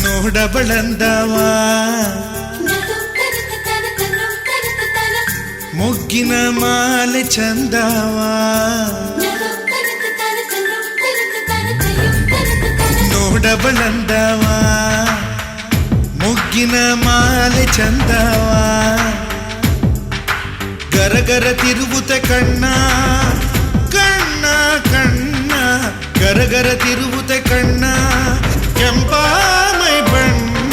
ನೋಡಬಳಂದವ ಮೊಗ್ಗಿನ ಮಾಲೆ ಚಂದವ ನೋಡಬಳಂದವ ಮೊಗ್ಗಿನ ಮಾಲೆ ಚಂದವ ಗರಗರ ತಿರುಗುತ್ತ ಕಣ್ಣ ಕಣ್ಣ ಕಣ್ಣ ಗರಗರ ತಿರುಗುತ್ತ ಕಣ್ಣ ಕೆಂಪಾಮೈ ಬಣ್ಣ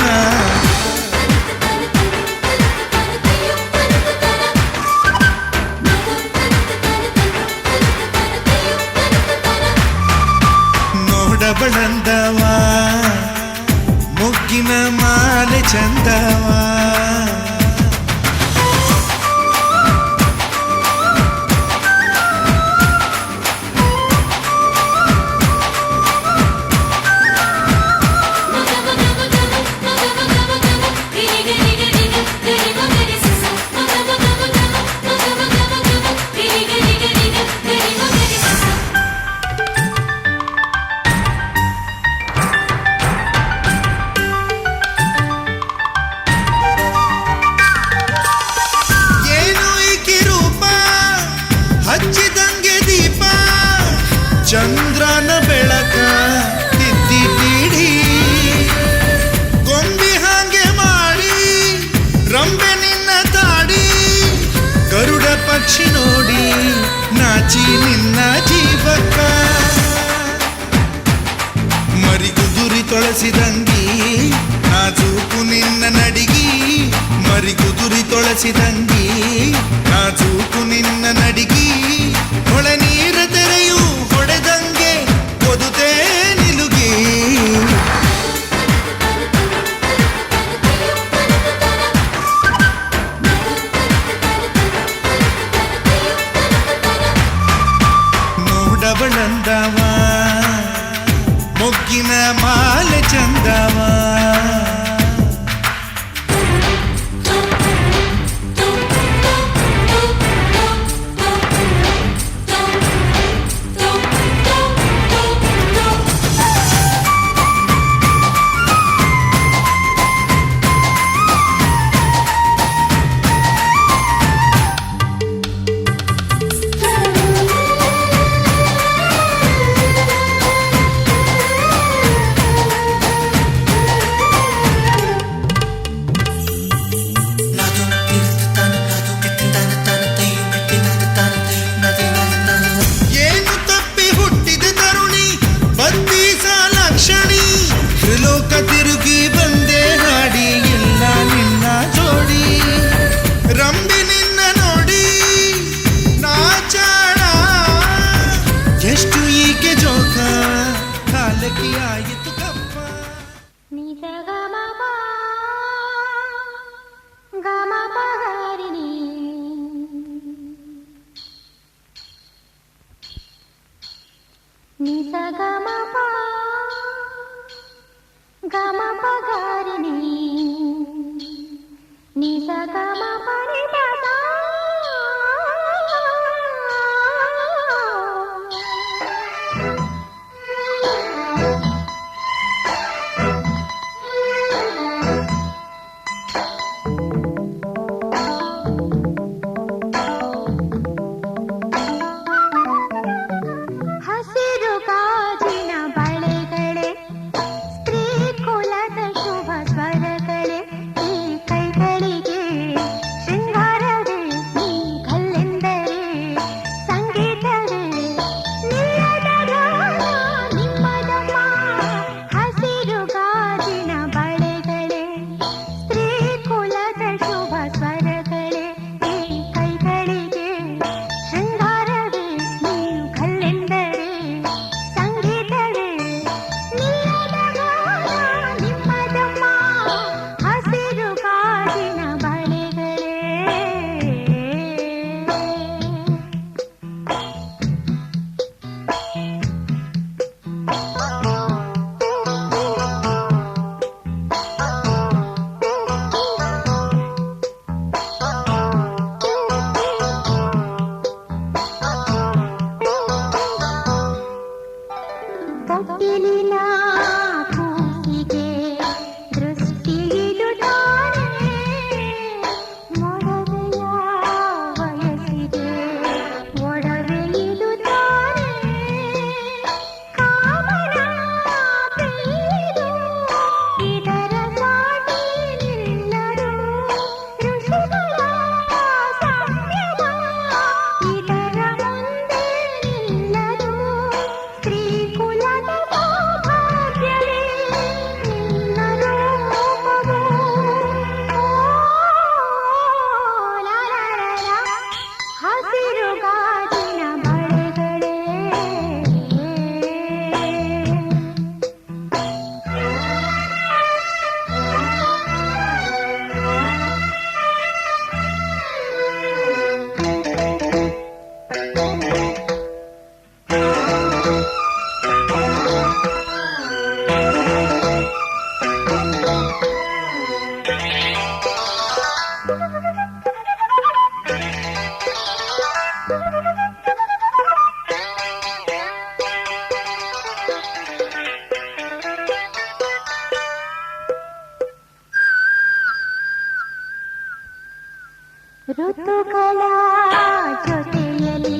ನೋಡಬಳಂದವ ಮೊಗ್ಗಿನ ಮಾಲೆ ಚಂದವ ಹಚ್ಚಿದಂಗೆ ದೀಪ ಚಂದ್ರನ ಬೆಳಕ ತಿದ್ದಿ ತೀಡಿ ಗೊಂಬಿ ಹಾಗೆ ಮಾಡಿ ರಂಬೆ ನಿನ್ನ ತಾಡಿ ಗರುಡ ಪಕ್ಷಿ ನೋಡಿ ನಾಚಿ ನಿನ್ನ ಜೀವಕ್ಕ ಮರಿಗುದುರಿ ತೊಳಸಿದಂಗಿ ನಾಜೂಕು ನಿನ್ನ ನಡಿಗಿ ಮರಿಗುದುರಿ ತೊಳಸಿದಂಗಿ ನಾಜೂಕು ನಿನ್ನ ನಡಿಗಿ ಹೊಳೆ ನೀರ ತೆರೆಯು ಹೊಡೆದಂಗೆ ಒದುದೇ ನಿಲುಗಿ ನೋಡಬಳಂದವ ಮೊಗ್ಗಿನ ಮಾಲೆ ಚಂದವ ತೊಟ್ಟಿಲಿನ ಕೂಸಿಗೆ ದೃಷ್ಟಿಯಿಡುತ್ತಾನೆ ಮೊಡವೆಯ ವಯಸ್ಸಿಗೆ ಒಡವೆಯಿಡುತ್ತಾನೆ ಕಾಮನ ಪ್ರಿಯರು ಇದರ ಸಾಟಿ ನಿಲ್ಲರು ಋಷಿಗಳ ಸಾಮ್ಯದ ಇದರ ಮುಂದೆ ನಿಲ್ಲರು ಸ್ತ್ರೀ ಕುಲದ ಸೌಭಾಗ್ಯವೇ ನಿನ್ನ ರೂಪವು ಹಸಿರು ಗಾಜಿನ ಬಳೆಗಳೇ ಋತುಗಳ ಜೊತೆಯಲ್ಲಿ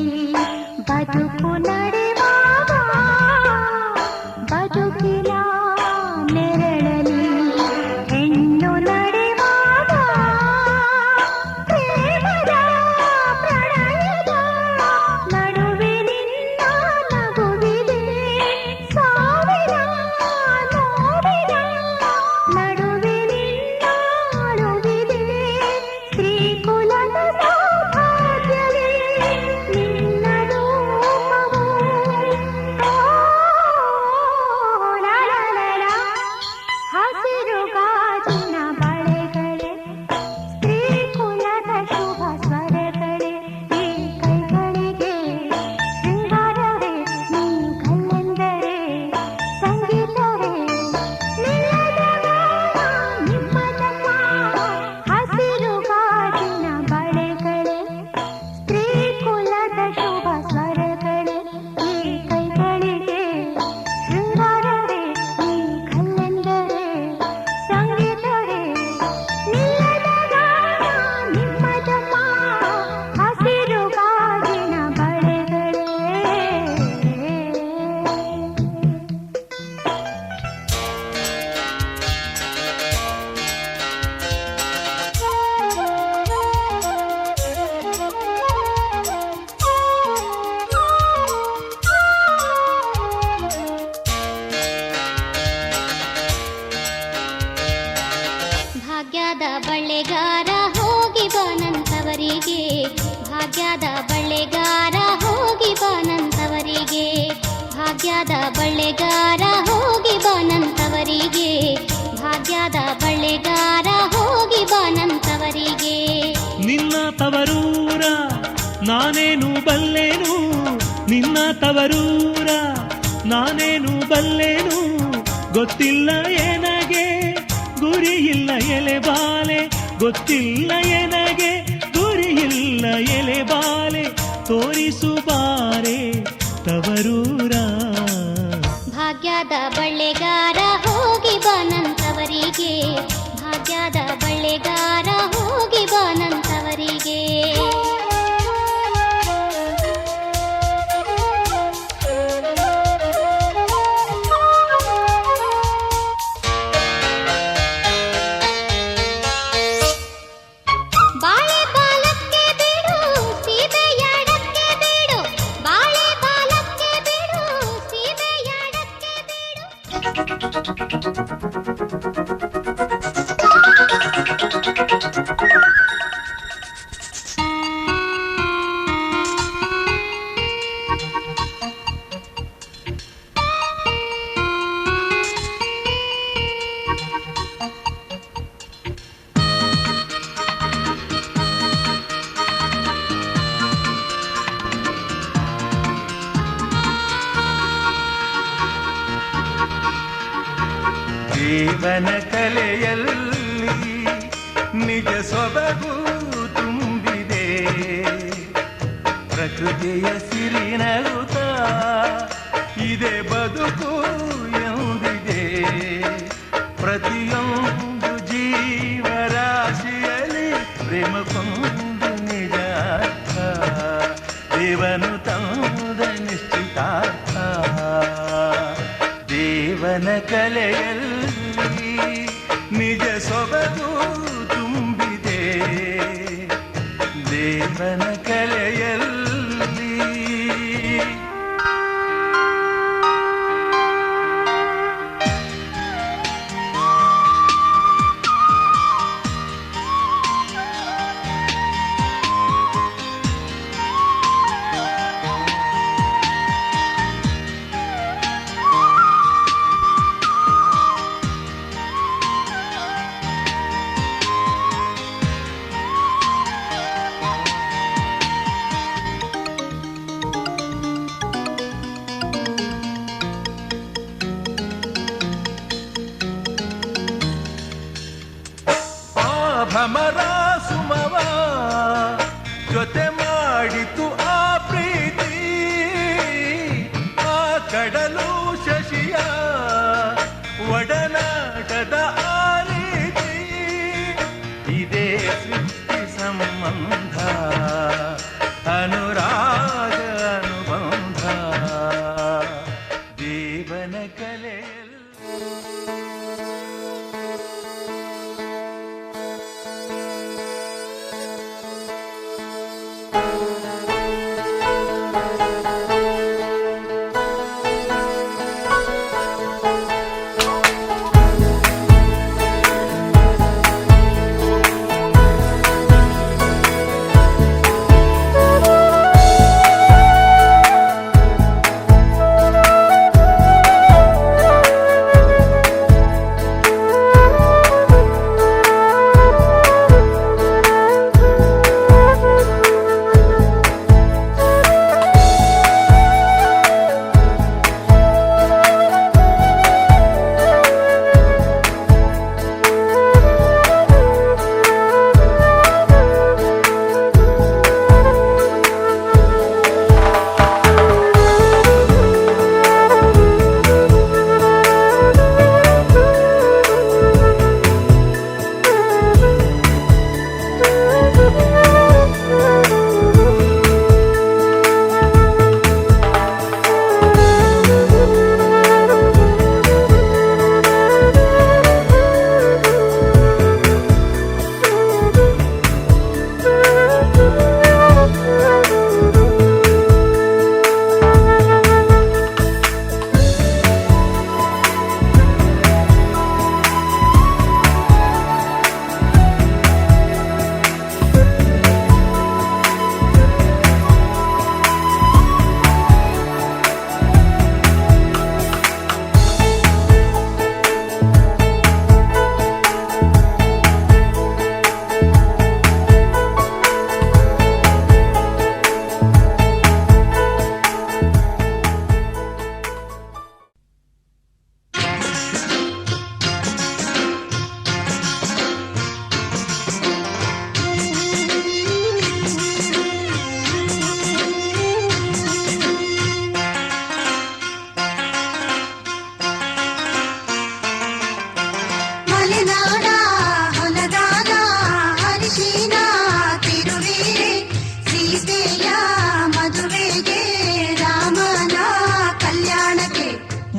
ಬದುಕು ನಡೆವಾಗ ಬದುಕಿನ ನೆರಳಲ್ಲಿ ಹೆಣ್ಣು ನಡೆವಾಗ ಪ್ರೇಮದ ಪ್ರಣಯದ ನಡುವೆ ನಿನ್ನ ನಗುವಿದೆ ಸಾವಿರ ನೋವಿನ ನಡುವೆ ನಿನ್ನ ಅಳುವಿದೆ ಸ್ತ್ರೀ ಕುಲದ ಸೌಭಾಗ್ಯವೇ ನಿನ್ನ ರೂಪವು ಹಸಿರು ಗಾಜಿನ ಬಳೆಗಳೇ ಸ್ತ್ರೀ ಕುಲದ ಶುಭ ಸ್ವರಗಳೇ ಈ ಕೈಗಳಿಗೆ ಶೃಂಗಾರವೇ ನೀ ಕಲ್ಲೆಂದರೆ ಸಂಗೀತವೇ ನಿಲ್ಲದ ನಿಮ್ಮದಮ್ಮ ಹಸಿರು ಗಾಜಿನ ಬಳೆಗಳೇ ಸ್ತ್ರೀ ಕುಲದ ಶುಭ ಸ್ವರಗಳೇ ಈ ಕೈಗಳಿಗೆ ಶೃಂಗಾರವೇ ನೀ ಕಲ್ಲೆಂದರೆ ಸಂಗೀತವೇ ನಿಲ್ಲದ ನಿಮ್ಮದಮ್ಮ ಹಸಿರು ಗಾಜಿನ ಬಳೆಗಳೇ ಭಾಗ್ಯದ ಬಳ್ಳೆಗಾರ ಹೋಗಿ ಬಾನಂತವರಿಗೆ ಭಾಗ್ಯದ ಬಳ್ಳೆಗಾರ ಹೋಗಿ ಬಾನಂತವರಿಗೆ ಭಾಗ್ಯದ ಬಳ್ಳೆಗಾರ ಹೋಗಿ ಬಾನಂತವರಿಗೆ ಭಾಗ್ಯದ ಬಳ್ಳೆಗಾರ ಹೋಗಿ ಬಾನಂತವರಿಗೆ ನಿನ್ನ ತವರೂರ ನಾನೇನು ಬಲ್ಲೆನು ನಿನ್ನ ತವರೂರ ನಾನೇನು ಬಲ್ಲೆನು ಗೊತ್ತಿಲ್ಲ ಏನಗೆ ಗುರಿಯಿಲ್ಲ ಎಲೆ ಬಾಲೆ ಗೊತ್ತಿಲ್ಲ ಏನಗೆ ಗುರಿಯಿಲ್ಲ ಎಲೆ ಬಾಲೆ ತೋರಿಸು ಬಾರೆ ತವರೂರ ಭಾಗ್ಯದ ಬಳ್ಳೆಗಾರ ಹೋಗಿ ಬಾನಂತವರಿಗೆ ಭಾಗ್ಯದ ಬಳ್ಳೆಗಾರ ಹೋಗಿ ಬಾನಂತವರಿಗೆ ಬಾಳೆ ಬಾಲಕ್ಕೆ ಬಿಡು ಸೀಬೆಯಡಕ್ಕೆ ಬಿಡು ಬಾಳೆ ಬಾಲಕ್ಕೆ ಬಿಡು ಸೀಬೆಯಡಕ್ಕೆ ಜೀವನ ಕಲೆಯಲ್ಲಿ ನಿಜ ಸೊಬಗು ತುಂಬಿದೆ ಪ್ರಕೃತಿಯ ಸಿರಿನಗುತ್ತ ಇದೇ ಬದುಕು ಎಂದಿದೆ. ಪ್ರತಿಯೊಂದು ಜೀವರಾಶಿಯಲ್ಲಿ ಪ್ರೇಮಕ್ಕೊಂದು ನಿಜ ಅರ್ಥ, ದೇವನು ತಂದ ನಿಶ್ಚಿತಾರ್ಥ. ದೇವನ ಕಲೆಯಲ್ಲಿ ನಿಜ ಸೊಬಗು ತುಂಬಿದೆ, ದೇವನ ಕಲೆಯಲ್ಲಿ. ಭ್ರಮರ ಸುಮವ ಜೊತೆ ಮಾಡಿತು ಆ ಪ್ರೀತಿ, ಆ ಕಡಲು ಶಶಿಯ ಒಡನಾಟದ ಆ ರೀತಿ. ಇದೇ ಸೃಷ್ಟಿ ಸಂಬಂಧ, ಅನುರಾಗ ಅನುಬಂಧ, ದೇವನ ಕಲೆಯಲ್ಲಿ.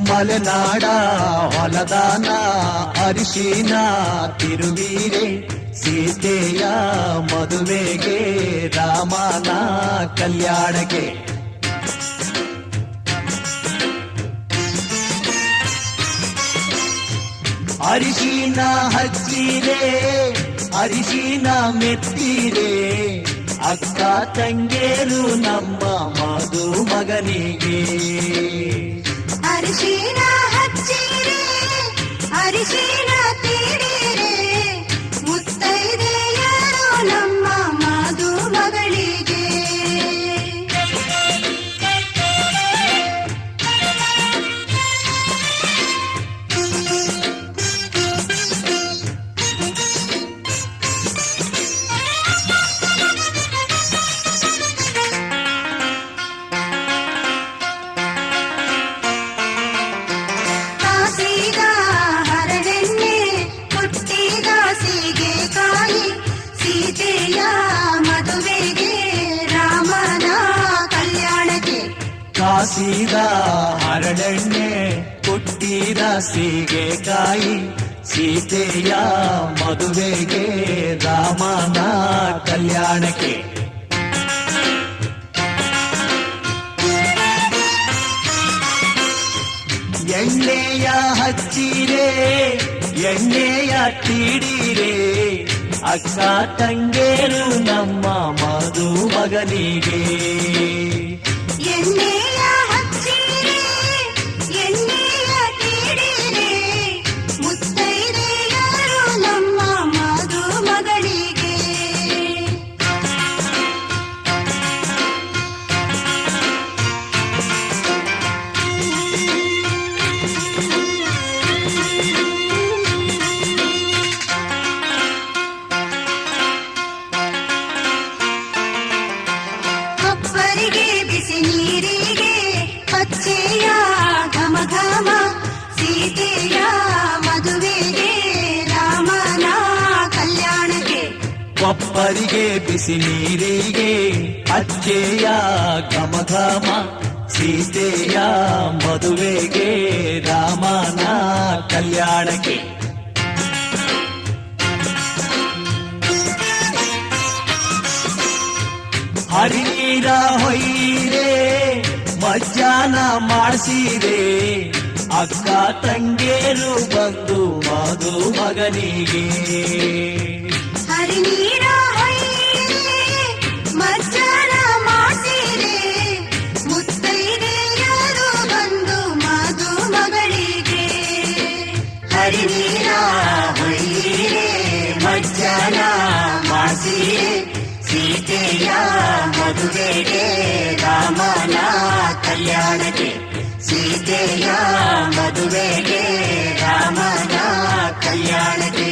ಮಲೆನಾಡ ಹೊಲದಾನ ಅರಿಶಿನ ತಿರುವೀರೆ ಸೀತೆಯ ಮದುವೆಗೆ ರಾಮನ ಕಲ್ಯಾಣಕ್ಕೆ ಅರಿಶಿನ ಹಚ್ಚಿರೆ ಅರಿಶಿನ ಮೆತ್ತಿರೆ ಅಕ್ಕ ತಂಗೇರು ನಮ್ಮ ಮಧು ಮಗನಿಗೆ ಅರಿಶಿನ ಹಚ್ಚಿರೆ ಅರಿಶಿನ ತೀಡಿರೆ ಮುತ್ತೈದೆಯರು ನಮ್ಮ ಮಧು ಮಗಳಿಗೆ ಕಾಸಿದ ಹರಳೆಣ್ಣೆ ಕೊಟ್ಟಿದ ಸೀಗೆಕಾಯಿ ಸೀತೆಯ ಮದುವೆಗೆ ರಾಮನ ಕಲ್ಯಾಣಕ್ಕೆ ಎಣ್ಣೆಯ ಹಚ್ಚಿರೆ ಎಣ್ಣೆಯ ತೀಡಿರೆ ಅಕ್ಕ ತಂಗೇರು ನಮ್ಮ ಮದುಮಗನಿಗೆ ಎಣ್ಣೆಯ ಹಚ್ಚಿರೆ ಎಣ್ಣೆಯ ತೀಡಿರೆ ಮುತ್ತೈದೆಯರು ನಮ್ಮ ಮದುಮಗಳಿಗೆ ಅಪ್ಪರಿಗೆ ಬಿಸಿ ನೀರಿಗೆ ಪಚ್ಚೆಯ ಘಮ ಘಮ ಸೀತೆಯ ಮದುವೆಗೆ ರಾಮನ ಕಲ್ಯಾಣಕ್ಕೆ ಕೊಪ್ಪರಿಗೆ ಬಿಸಿ ನೀರಿಗೆ ಅಚ್ಚೆಯ ಘಮ ಘಮ ಸೀತೆಯ ಮದುವೆಗೆ ರಾಮನ ಕಲ್ಯಾಣಕ್ಕೆ ಹರಿನೀರ ಹೊಯ್ಯಿರೆ ಮಜ್ಜಾನ ಮಾಡಿಸಿರೆ ಅಕ್ಕ ತಂಗೇರು ಬಂದು ಮದುಮಗನಿಗೆ ಹರಿನೀರ ಹೊಯ್ಯಿರೆ ಮಜ್ಜನ ಮಾಡಿಸಿರೆ ಮುತ್ತೈದೆಯರು ಬಂದು ಮದುಮಗಳಿಗೆ ಹರಿನೀರ ಹೊಯ್ಯಿರೆ ಮಜ್ಜನ ಮಾಡಿಸಿರೆ ಸೀತೆಯ ಮದುವೆಗೆ ರಾಮನ ಕಲ್ಯಾಣಕ್ಕೆ ಸೀತೆಯ ಮದುವೆಗೆ ರಾಮನ ಕಲ್ಯಾಣಕ್ಕೆ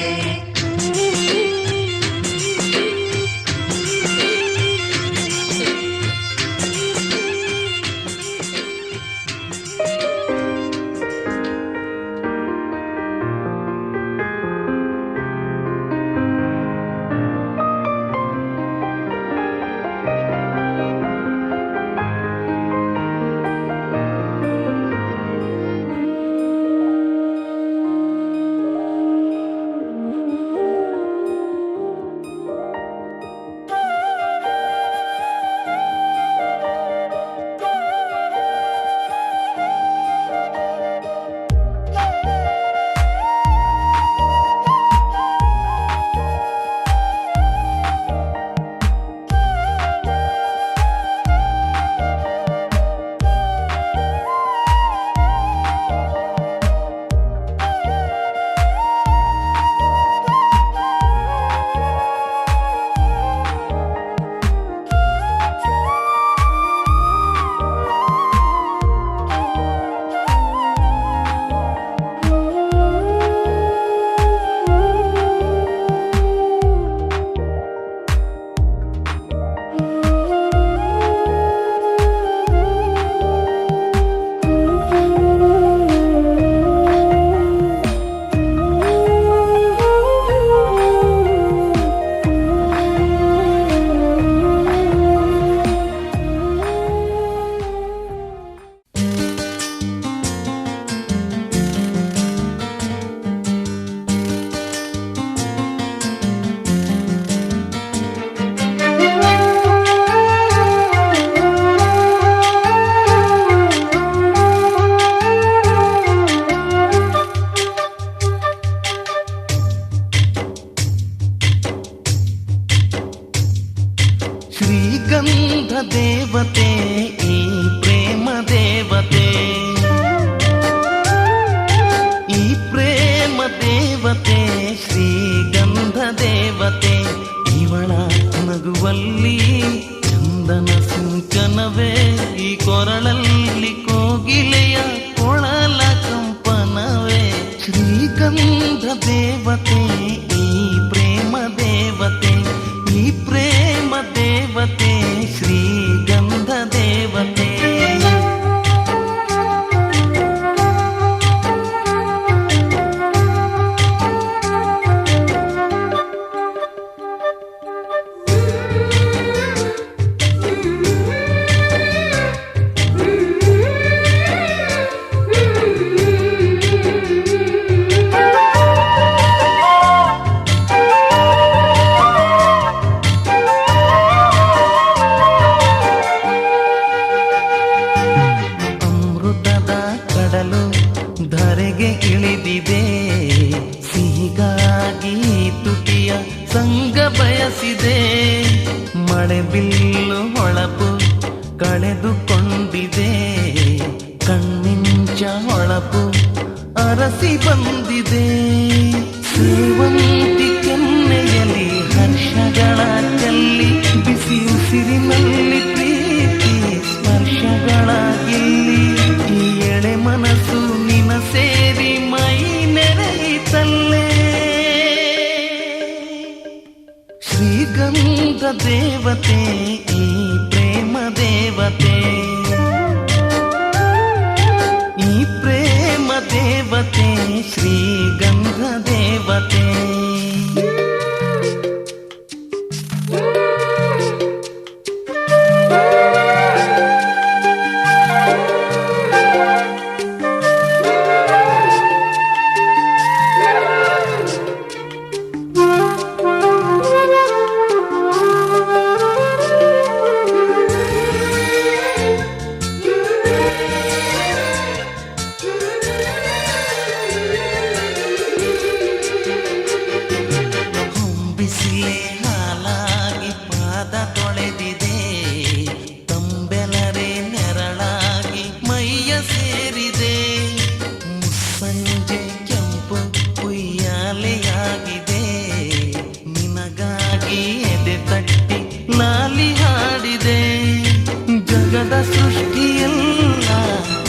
ತಿಳಿದಿದೆ ಸಿಹಿಗಾಗಿ ತುಟಿಯ ಸಂಗ ಬಯಸಿದೆ ಮಳೆ ಬಿಲ್ಲು ಹೊಳಪು ಕಳೆದುಕೊಂಡಿದೆ ಕಣ್ಮಿಂಚ ಹೊಳಪು ಅರಸಿ ಬಂದಿದೆ ಸೇವಂತಿ ಕೆನ್ನೆಯಲ್ಲಿ ಹರ್ಷಗಳ ಚೆಲ್ಲಿ ಬಿಸಿ ಉಸಿರಿನಲ್ಲಿ ಪ್ರೀತಿ ಸ್ಪರ್ಶಗಳ ಗಿಲ್ಲಿ ಈ ಎಳೆ ಮನಸ್ಸು ನಿನ ಸೇರಿ ಮೈ ನೆರೆಯಿತಲ್ಲೇ ಶ್ರೀಗಂಧ ದೇವತೆ ಈ ಪ್ರೇಮ ದೇವತೆ ಈ ಪ್ರೇಮ ದೇವತೆ ಶ್ರೀಗಂಧ ದೇವತೆ ಬಿಸಿಲೇ ಹಾಲಾಗಿ ಪಾದ ತೊಳೆದಿದೆ ತಂಬೆಲರೆ ನೆರಳಾಗಿ ಮೈಯ ಸೇರಿದೆ ಮುಸ್ಸಂಜೆ ಕೆಂಪು ಉಯ್ಯಾಲೆಯಾಗಿದೆ ನಿನಗಾಗಿ ಎದೆ ತಟ್ಟಿ ಲಾಲಿ ಹಾಡಿದೆ ಜಗದ ಸೃಷ್ಟಿಯೆಲ್ಲ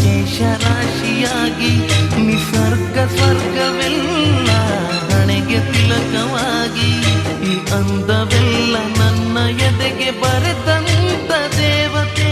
ಕೇಶರಾಶಿಯಾಗಿ ನಿಸರ್ಗ ಸ್ವರ್ಗವೆಲ್ಲ ಹಣೆಗೆ ತಿಲಕವಾಗಿ ಈ ಅಂದವೆಲ್ಲ ನನ್ನ ಎದೆಗೆ ಬರೆದಂತ ದೇವತೆ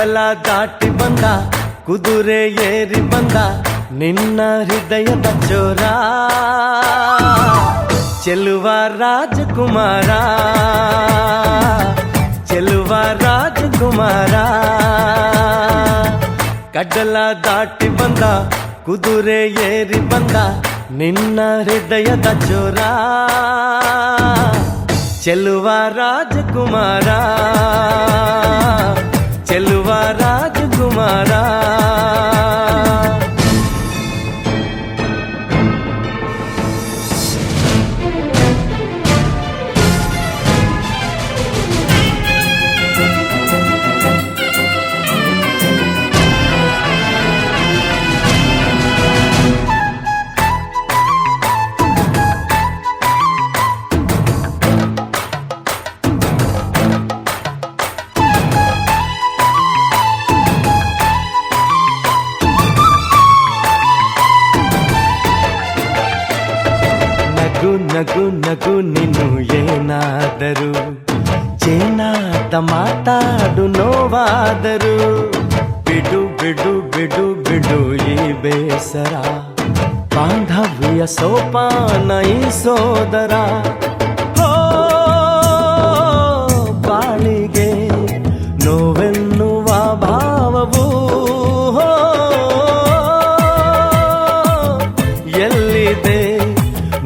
ಕಡಲ ದಾಟಿ ಬಂದ ಕುದುರೆ ಏರಿ ಬಂದ ನಿನ್ನ ಹೃದಯದ ಚೋರ ಚೆಲುವ ರಾಜಕುಮಾರ ಚೆಲುವ ರಾಜಕುಮಾರ ಕಡಲ ದಾಟಿ ಬಂದ ಕುದುರೆ ಏರಿ ಬಂದ ನಿನ್ನ ಹೃದಯದ ಚೋರ ಚೆಲುವ ರಾಜಕುಮಾರ ಚೆಲುವ ರಾಜಕುಮಾರ ನಗು ನಗು ನೀನು ಏನಾದರೂ ಚೇನಾದ ಮಾತಾಡು ನೋವಾದರು ಬಿಡು ಬಿಡು ಬಿಡು ಬಿಡು ಈ ಬೇಸರ ಬಾಂಧವ್ಯ ಸೋಪಾನ ಈ ಸೋದರ ಹೋ ಬಾಳಿಗೆ ನೋವೆನ್ನುವ ಭಾವವು ಹೋ ಎಲ್ಲಿದೆ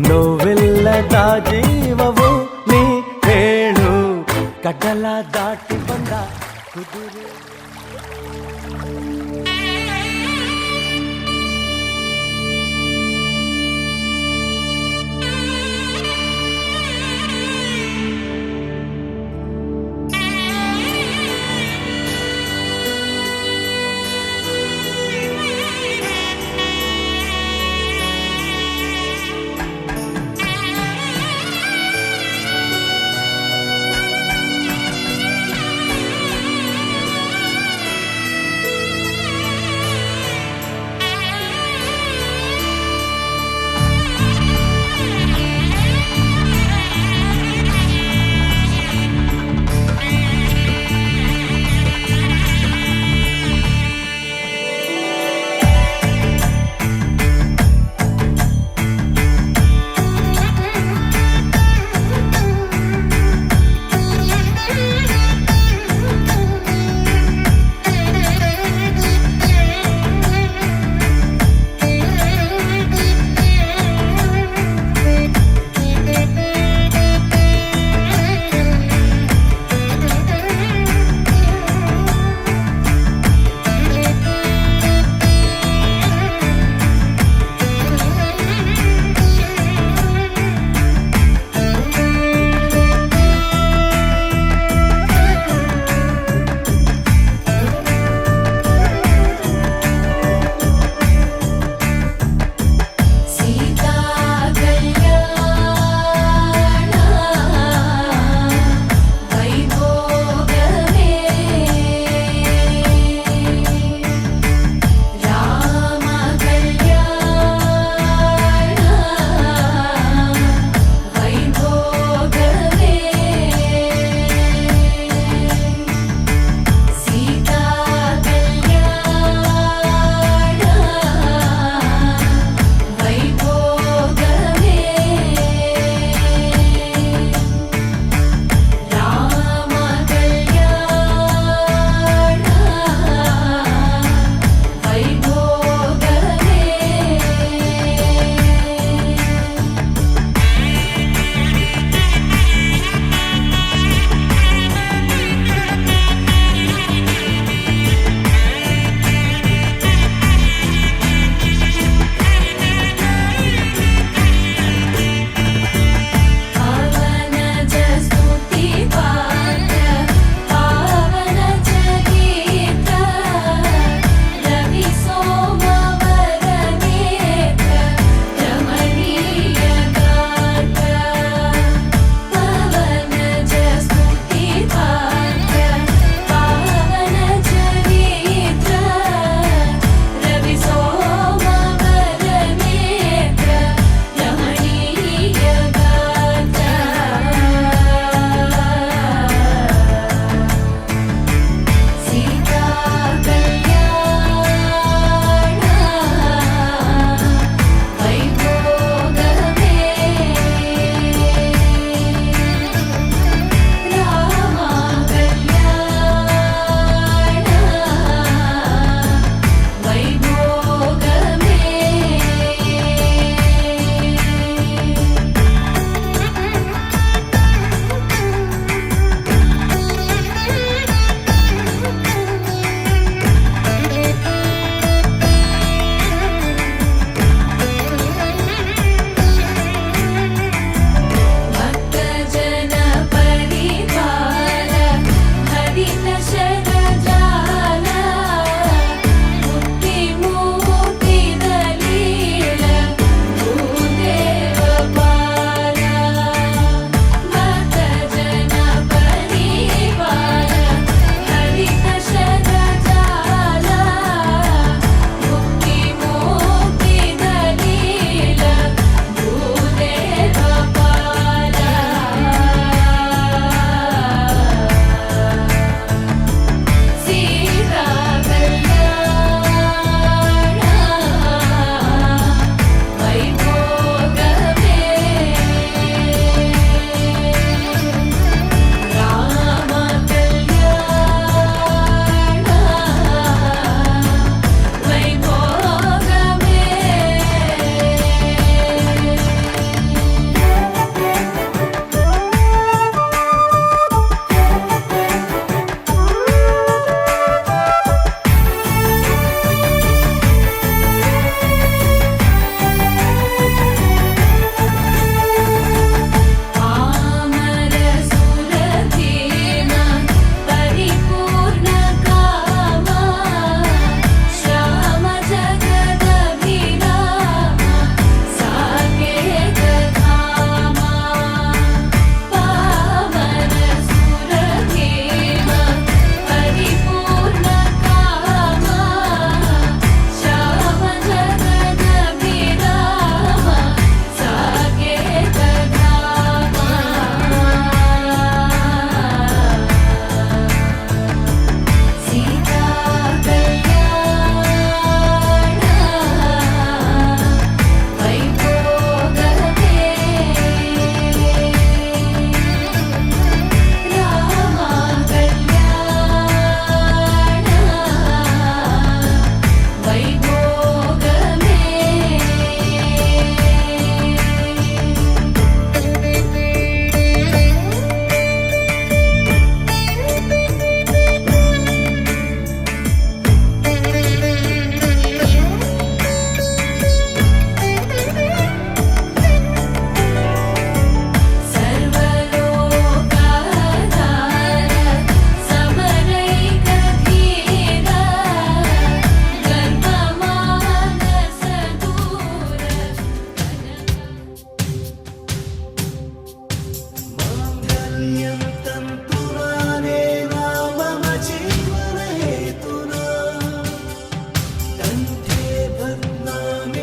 ನೋವಿಲ್ಲದ ಜೀವವು ನೀ ಹೇಳು ಕಡಲ ದಾಟಿ ಬಂದ ಕುದುರೆ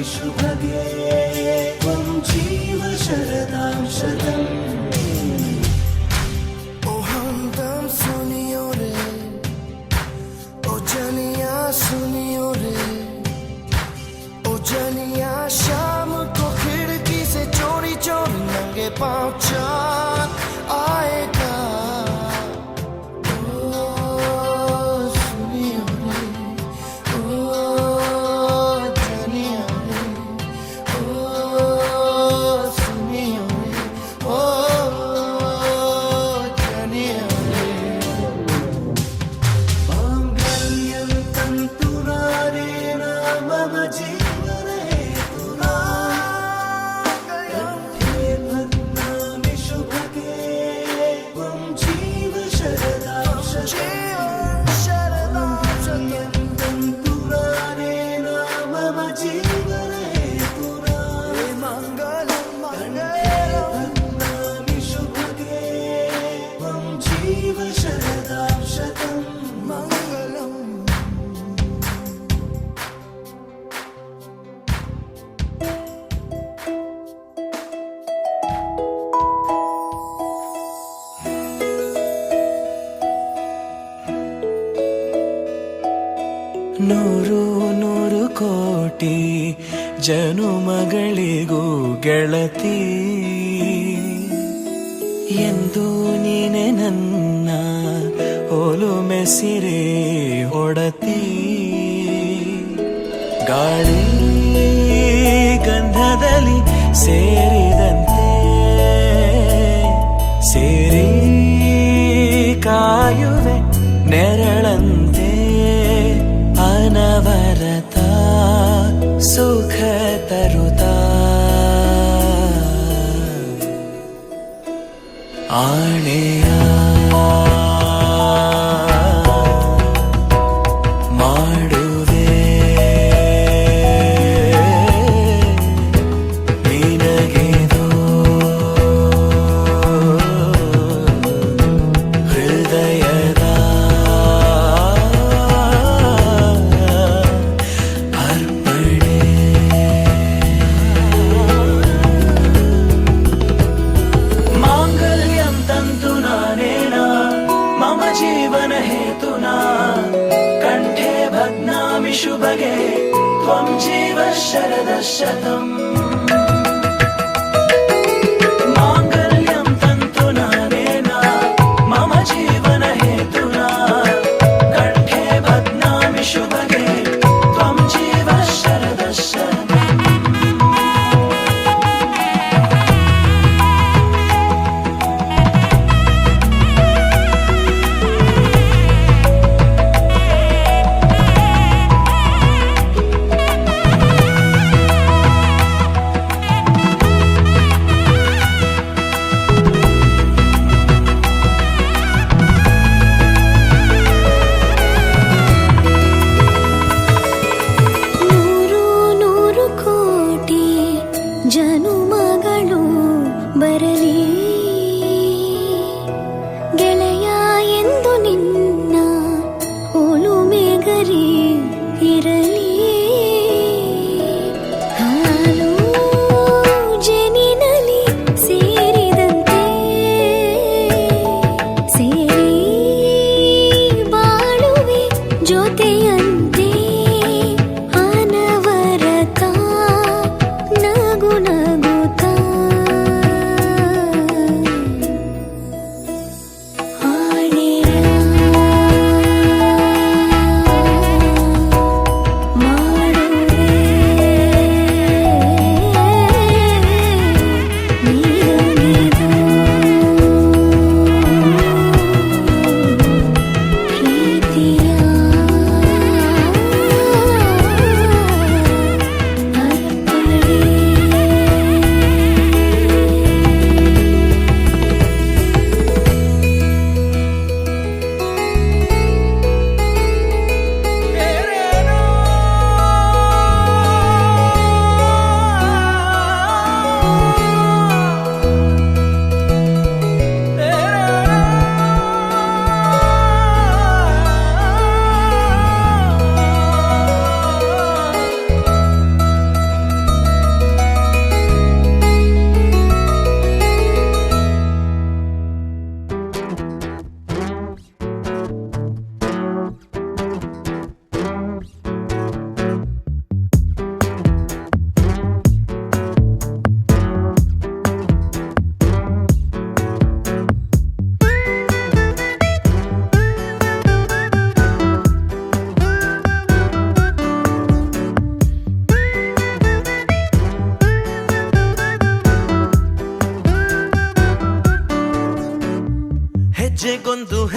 शुभगे त्वं जीव शरदां शतम् ओ हमदम सुनियो रे ओ जनिया सुनियो रे ओ जनिया शाम को खिड़की से चोरी चोरी नंगे पाँव चाँद आएगा ओ सुनियो रे ओ जनिया रे ओ सुनियो रे ओ जनिया रे माङ्गल्यं तन्तुनानेन मम जीवने तुना कण्ठे बध्नामि शुभगे त्वं जीव शरदां शतम् तन्तुनानेन मम जीवने तुना कण्ठे बध्नामि शुभगे त्वं जीव शरदां शतम् ನೂರು ನೂರು ಕೋಟಿ ಜನುಮಗಳಿಗೂ ಗೆಳತಿ ಎಂದು ನೀನೆ ನನ್ನ ಒಲುಮೆ ಸಿರೆ ಹೊಡತಿ ಗಾಳಿ ಗಂಧದಲ್ಲಿ ಸೇರಿದಂತೆ ಸೇರಿ ಕಾಯುವೆ ನೆರಳಂತೆ ಅನವರತ ಸುಖ ತರುತ್ತಾ ಆಣೆಯ ಮಾಡುವೆ ನಿನಗೆದು ಹೃದಯದ ಅರ್ಪಣೆ माङ्गल्यं तन्तुनानेन मम जीवन हेतुना कण्ठे बध्नामि शुभगे त्वं जीव शरदः शतम् माङ्गल्यं तन्तुनानेन मम जीवन हेतुना कण्ठे बध्नामि शुभगे त्वं जीव शरदः शतम्.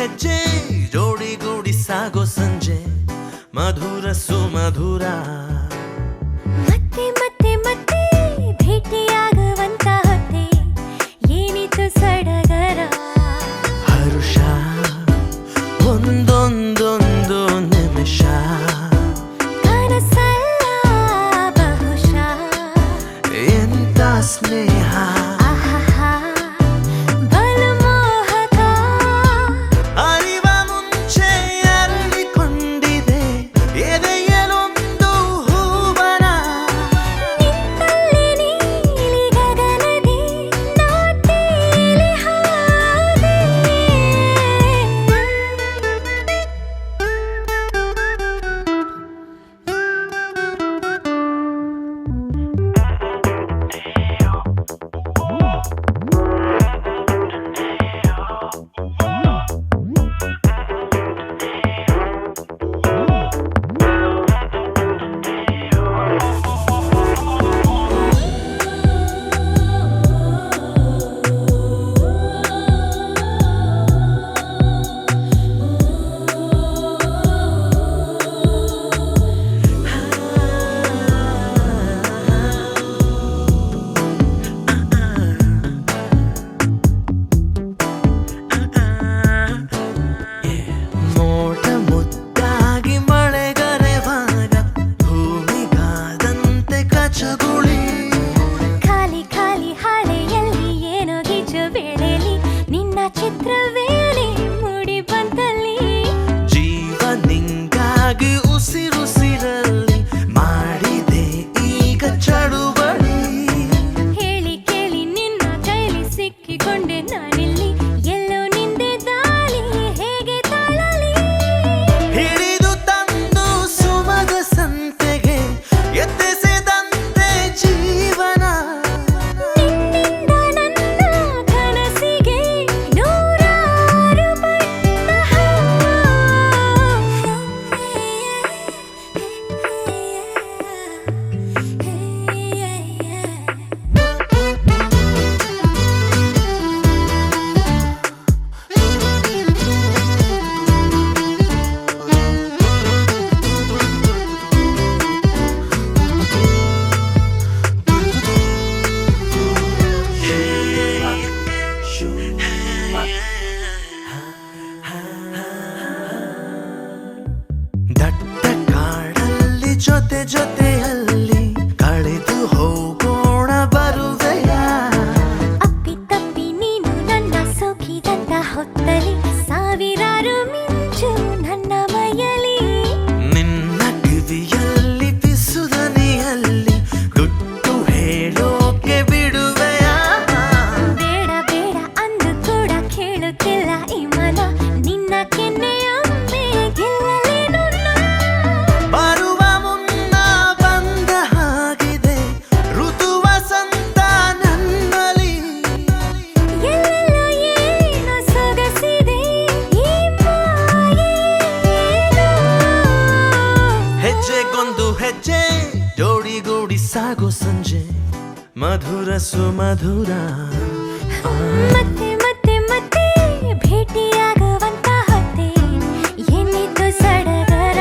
ಹೆಜ್ಜೆ ಜೋಡಿಗೂಡಿ ಸಾಗೋ ಸಂಜೆ ಮಧುರ ಸುಮಧುರ ಮತ್ತೆ ಮತ್ತೆ ಮತ್ತೆ ಭೇಟಿಯಾಗುವಂತ ಹೊತ್ತೆ ಏನಿತು ಸಡಗರ ಹರುಷ ಒಂದೊಂದೊಂದು ನಿಮಿಷ ಕನಸಲ್ಲ ಬಹುಶಃ ಎಂತ ಸ್ನೇಹ ಆಹಾಹಾ ಬಲು ಮೋಹಕ ಅರಿವ ಮುಂಚೆ ಅರಳಿಕೊಂಡಿದೆ ಎದೆಯಲೊಂದು ಹೂವನ ನಿಂತಲ್ಲಿ ನೀಲಿ ಗಗನದಿ ನಾ ತೇಲಿ ಹೋದೆ ಮೋಟ ಮುದ್ದಾಗಿ ಮಳೆಗರೆವಾಗ ಭೂಮಿಗಾದಂತೆ ಕಚಗುಳಿ ಖಾಲಿ ಖಾಲಿ ಹಾಳೆಯಲ್ಲಿ ಏನೋ ಗೀಚು ಬೆಳೆಲಿ ನಿನ್ನ ಚಿತ್ರವೇಳಿ ಮೂಡಿ ಬಂತಲ್ಲಿ ಜೀವ ನಿಂಗಾಗಿ ಉಸಿರುಸಿರಲ್ಲಿ ಮಾಡಿದೆ ಈಗ ಚಳುವಳಿ ಹೇಳಿ ಕೇಳಿ ನಿನ್ನ ಕೈಲಿ ಸಿಕ್ಕಿಕೊಂಡೆ ನಾನಿಲ್ಲಿ ಎಲ್ಲೋ ನಿಂದೆ ದಾಳಿ ಹೇಗೆ ತಾಳಲಿ ಹಿಡಿದು ತಂದು ಸುಮದ ಸಂತೆಗೆ ಎತ್ತಿಸಿದಂತೆ ಜೀವನ ನಿನ್ನಿಂದ ನನ್ನ ಕನಸಿಗೆ ನೂರಾರು ಬಣ್ಣ ದಟ್ಟ ಕಾಡಲ್ಲಿ ಜೊತೆ ಜೊತೆಯಲ್ಲಿ ಕಳೆದು ಹೋಗೋಣ ಬರುವೆಯ ಅಪ್ಪಿ ತಪ್ಪಿ ನೀನು ನನ್ನ ಸೋಕಿದಂತ ಹೊತ್ತಲಿ ಸಾವಿರಾರು ಮಿಂಚು ನನ್ನ ಮೈಯಲಿ ನಿನ್ನ ಕಿವಿಯಲ್ಲಿ ಪಿಸುದನಿಯಲ್ಲಿ ಗುಟ್ಟು ಹೇಳೋಕೆ ಬಿಡುವೆಯ ಬೇಡ ಬೇಡ ಅಂದು ಕೂಡ ಕೇಳುತ್ತಿಲ್ಲ ಈ ಮನ ನಿನ್ನ ಕೆನ್ನೆಯೊಮ್ಮೆ ಗೆಲ್ಲಲೇನು ನಾ? ಬರುವ ಮುನ್ನ ಬಂದ ಹಾಗಿದೆ ಋತು ವಸಂತ ನನ್ನಲ್ಲಿ ಎಲ್ಲೆಲ್ಲೋ ಏನೋ ಸೊಗಸಿದೆ ಈ ಮಾಯೇನೋ. ಹೆಜ್ಜೆಗೊಂದು ಹೆಜ್ಜೆ ಜೋಡಿಗೂಡಿ ಸಾಗೋ ಸಂಜೆ ಮಧುರ ಸುಮಧುರ ಮತ್ತೆ ಮತ್ತೆ ಮತ್ತೆ ಭೇಟಿಯಾಗುವಂತ ಹೊತ್ತೆ ಏನಿತು ಸಡಗರ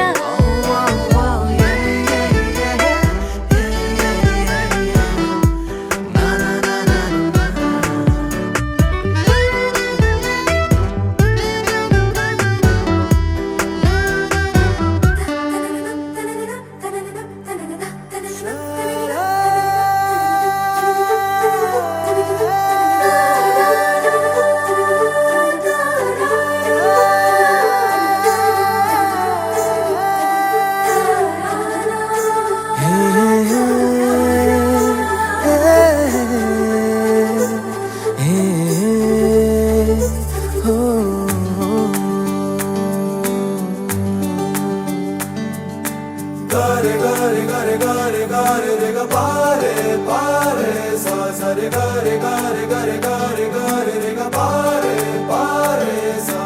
gare gare gare gare gare re ga pare pare sa sa re gare gare gare gare gare re ga pare pare sa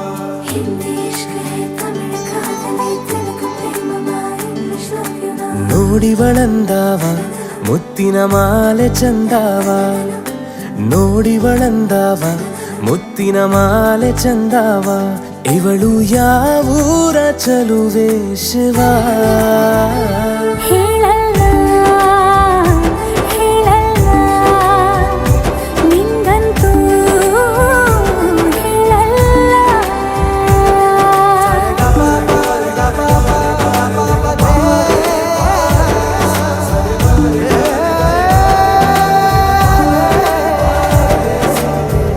Hindi ಇಷ್ಕ ಹೈ ತಮಿಳ್ ಕಾದಲಿ ತೆಲುಗು ಪ್ರೇಮ ಇಂಗ್ಲಿಷ್ ಲವ್ ಯು ನಾ ನೋಡಿವಳಂದಾವ ಮುತ್ತಿನ ಮಾಲೆ ಚಂದಾವ ನೋಡಿವಳಂದಾವ ಮುತ್ತಿನ ಮಾಲೆ ಚಂದಾವ ಇವಳು ಯಾವೂರ ಚಲುವೆ ಶಿವ ಹೇಳಲ್ಲ ಹೇಳಲ್ಲ ನಿಂಗಂತೂ ಹೇಳಲ್ಲ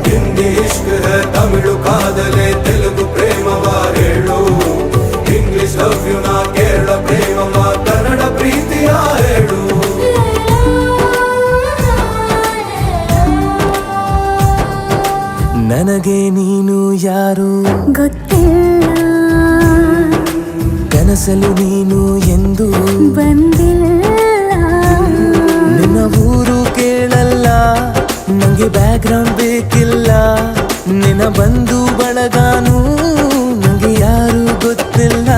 ಹಿಂದಿ ಇಷ್ಕ್ ಹೈ ತಮಿಳು ಕಾದಲೆ ತೆಲುಗು ಪ್ರೇಮವ ಹೇಳು ಇಂಗ್ಲಿಷ್ ಲವ್ ಯು ನಾ ಕೇರಳ ಪ್ರೇಮವ ಕನ್ನಡ ಪ್ರೀತಿಯ ಹೇಳು ನನಗೆ ನೀನು ಯಾರು ಗೊತ್ತಿಲ್ಲ ಕನಸಲು ನೀನು ಎಂದು ಬಂದಿಲ್ಲ ನಿನ್ನ ಊರು ಕೇಳಲ್ಲ ನಂಗೆ ಬ್ಯಾಕ್ಗ್ರೌಂಡ್ ಬೇಕಿಲ್ಲ ನಿನ್ನ ಬಂಧು ಬಳಗಾನು ನಂಗೆ ಯಾರು ಗೊತ್ತಿಲ್ಲ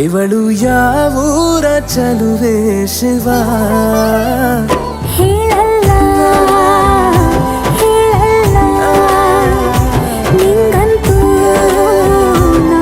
ಇವಳು ಯಾವೂರ ಚಲುವೆ ಶಿವ ಹೇಳಲ್ಲ ಹೇಳಲ್ಲ ನಿಂಗಂತೂ ನಾ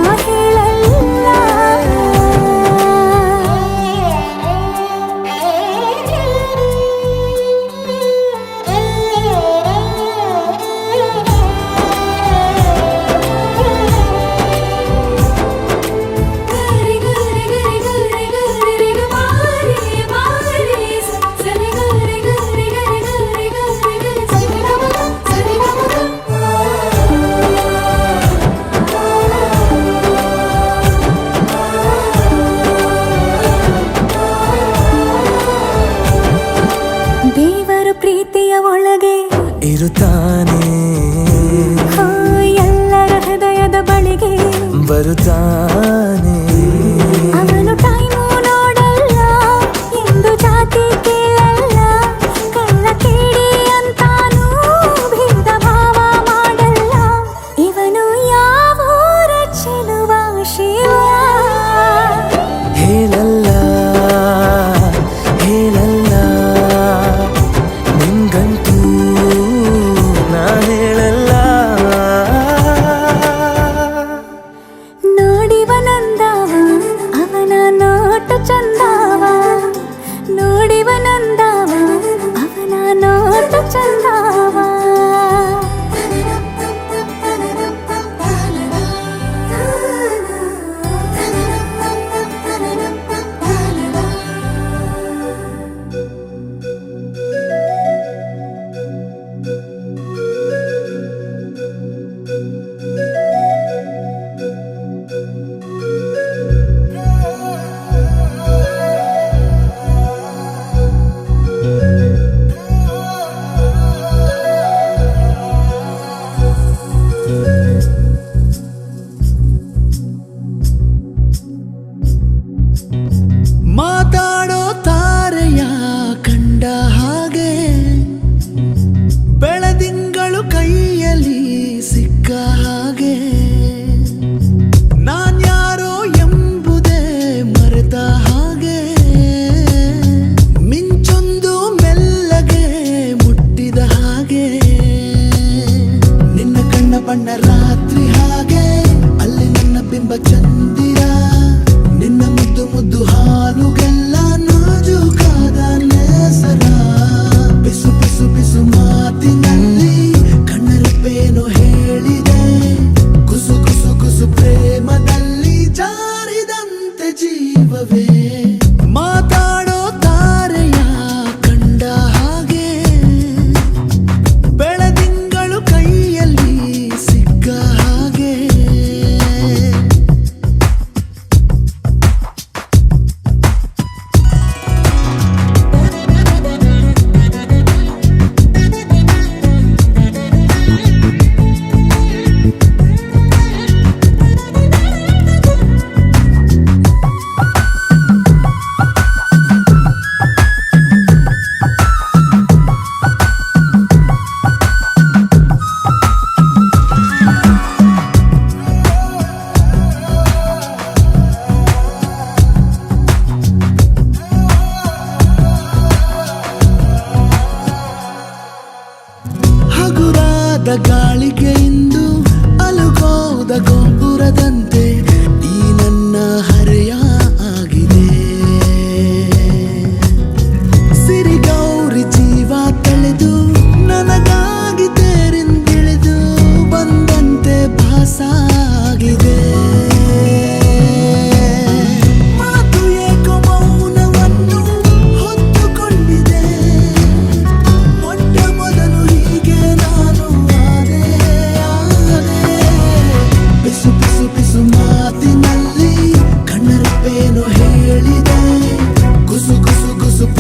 ದೇವರು ಪ್ರೀತಿಯ ಒಳಗೆ ಇರುತ್ತಾನೆ ಹೋ, ಎಲ್ಲರ ಹೃದಯದ ಬಳಿಗೆ ಬರುತ್ತಾನೆ ಅವನು ಟೈಮು ನೋಡಲ್ಲ ಎಂದು ಜಾತಿ ಕೇಳಲ್ಲ ಕಳ್ಳ ಕೇಳಿ ಅಂತಾನೂ ಭೇದ ಭಾವ ಮಾಡಲ್ಲ ಇವನು ಯಾವೂರ ಚೆಲುವ ಶಿವ ಹೇಳಲ್ಲ ಹೇಳಲ್ಲ ನಿಂಗಂತೂ ನಾ ಹೇಳಲ್ಲ ನೋಡಿವನಂದವ ಅವನ ನೋಡಿ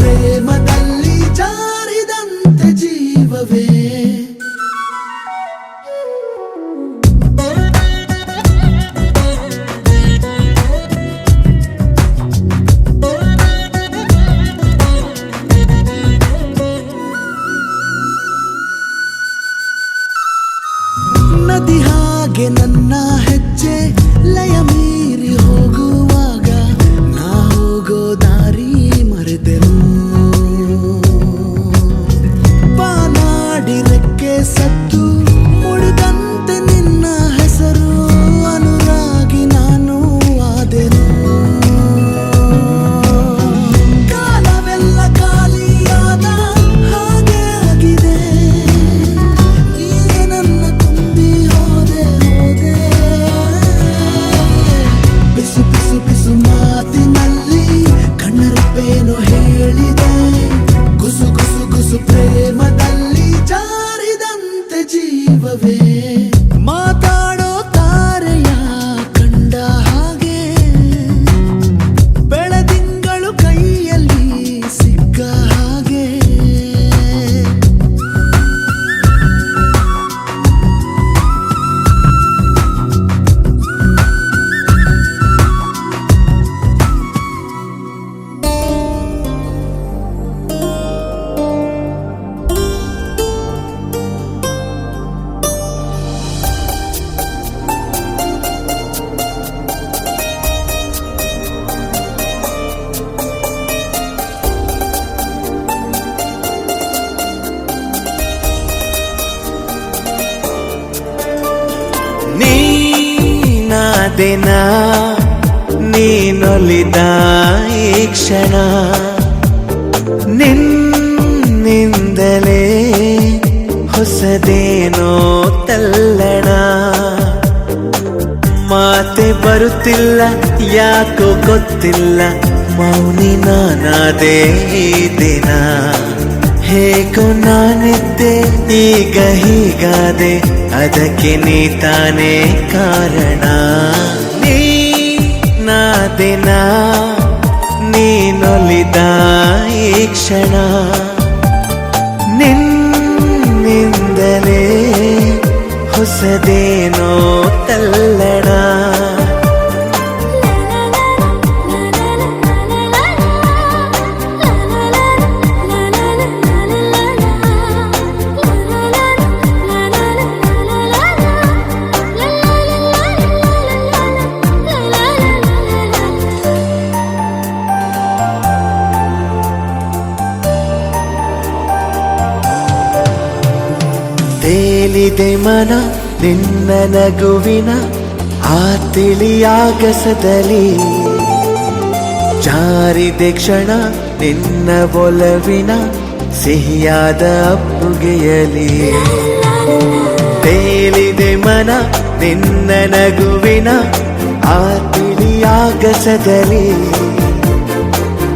ಪ್ರೇಮದಲ್ಲಿ ಜಾರಿದಂತೆ ಜೀವವೇ ನದಿ ಹಾಗೆ ನನ್ನ ಹೆಜ್ಜೆ ಲಯ ಮೀರಿ ಹೋಗುವಾಗ ನಾ ಹೋಗೋ ದಾರಿ ಮರೆತೆನು ಬಾನಾಡಿ ರೆಕ್ಕೆ ಸತ್ತು ಮುಡಿದಂತೆ ನಿನ್ನ ಹೆಸರು ಅನುರಾಗಿ ನಾನು ಆದೆನು ಕಾಲವೆಲ್ಲ ಖಾಲಿಯಾದ ಹಾಗೆ ಆಗಿದೆ ನೀನೇ ನನ್ನ ತುಂಬಿ ಹೋದೆ ಬಿಸು ಬಿಸು ಬಿಸು ಮಾತಿನಲ್ಲಿ ಕಣ್ಣರಪ್ಪೇನು ಹೇಳಿದೆ ಗುಸು ಗುಸು ಗುಸು ಪ್ರೇಮದಲ್ಲಿ ಜಾರಿದಂತೆ ಜೀವವೇ ಮಾತಾಡೋ ತಾರೆಯ ಕಂಡ ಹಾಗೆ ಬೆಳದಿಂಗಳು ಕೈಯಲ್ಲಿ ಸಿಕ್ಕ ಹಾಗೆ ನೀನಾದೆನ ನೀನೊಲಿದ ಈ ಕ್ಷಣ ನಿನ್ನಿಂದಲೇ ಹೊಸದೇನೋ ತಲ್ಲಣ ಮಾತೆ ಬರುತ್ತಿಲ್ಲ ಯಾಕೋ ಗೊತ್ತಿಲ್ಲ ಮೌನಿ ನಾನಾದೆ ಈ ದಿನ ಹೇಗೋ ನಾನಿದ್ದೆ ಈಗ ಹೀಗಾದೆ ಅದಕ್ಕೆ ನೀ ತಾನೇ ಕಾರಣ ನೀನಾದೆನ ನೀನೊಲಿದ ಈ ಕ್ಷಣ ನಿನ್ನಿಂದಲೇ ಹೊಸದೇನೋ ತಲ್ಲಣ ತೇಲಿದೆ ಮನ ನಿನ್ನ ನಗುವಿನ ಆ ತಿಳಿಯಾಗಸದಲ್ಲಿ ಜಾರಿದೆ ಕ್ಷಣ ನಿನ್ನ ಒಲವಿನ ಸಿಹಿಯಾದ ಅಪ್ಪುಗೆಯಲಿ ತೇಲಿದೆ ಮನ ನಿನ್ನ ನಗುವಿನ ಆ ತಿಳಿಯಾಗಸದಲ್ಲಿ